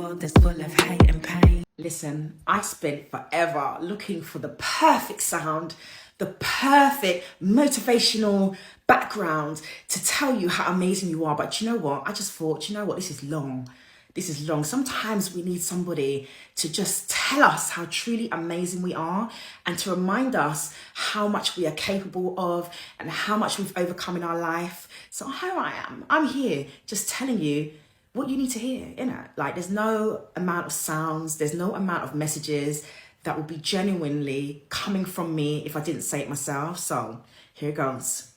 world that's full of hate and pain. Listen, I spent forever looking for the perfect sound, the perfect motivational background to tell you how amazing you are. But you know what? I just thought, you know what? This is long. This is long. Sometimes we need somebody to just tell us how truly amazing we are and to remind us how much we are capable of and how much we've overcome in our life. So here I am. I'm here just telling you what you need to hear, Like, there's no amount of sounds, there's no amount of messages that will be genuinely coming from me if I didn't say it myself. So here it goes.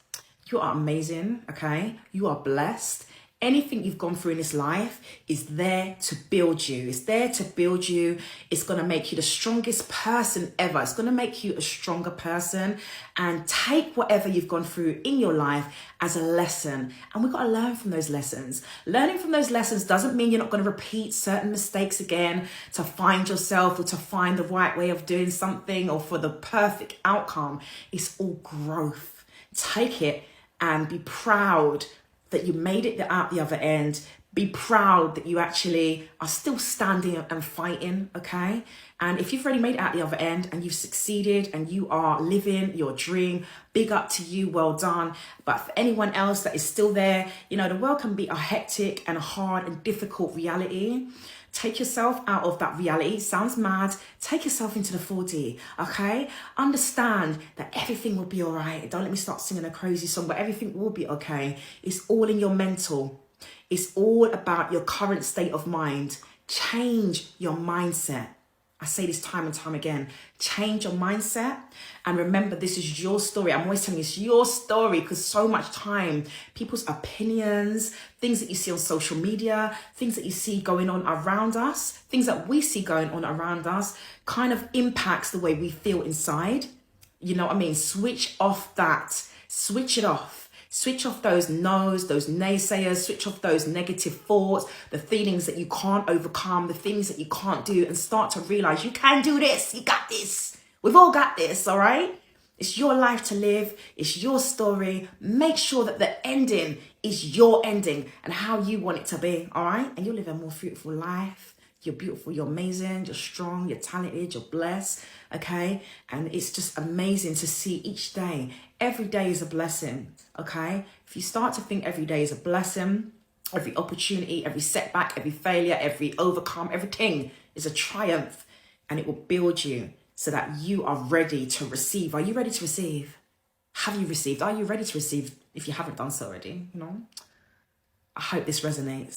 You are amazing, okay? You are blessed. Anything you've gone through in this life is there to build you. It's there to build you. It's going to make you the strongest person ever. It's going to make you a stronger person. And take whatever you've gone through in your life as a lesson. And we've got to learn from those lessons. Learning from those lessons doesn't mean you're not going to repeat certain mistakes again to find yourself or to find the right way of doing something or for the perfect outcome. It's all growth. Take it and be proud that you made it out the other end. Be proud that you actually are still standing and fighting, okay? And if you've already made it out the other end and you've succeeded and you are living your dream, big up to you, well done. But for anyone else that is still there, the world can be a hectic and hard and difficult reality. Take yourself out of that reality. Sounds mad. Take yourself into the 4D, okay? Understand that everything will be all right. Don't let me start singing a crazy song, but everything will be okay. It's all in your mental. It's all about your current state of mind. Change your mindset. I say this time and time again. Change your mindset. And remember, this is your story. I'm always telling you, it's your story because so much time, people's opinions, things that you see on social media, things that you see going on around us, things that we see going on around us kind of impacts the way we feel inside. You know what I mean? Switch off that. Switch it off. Switch off those no's, those naysayers, switch off those negative thoughts, the feelings that you can't overcome, the things that you can't do, and start to realize you can do this. You got this. We've all got this, all right? It's your life to live. It's your story. Make sure that the ending is your ending and how you want it to be, all right? And you'll live a more fruitful life. You're beautiful, you're amazing, you're strong, you're talented, you're blessed, okay? And it's just amazing to see each day. Every day is a blessing, okay? If you start to think every day is a blessing, every opportunity, every setback, every failure, every overcome, everything is a triumph, and it will build you so that you are ready to receive. Are you ready to receive? Have you received? Are you ready to receive if you haven't done so already, I hope this resonates.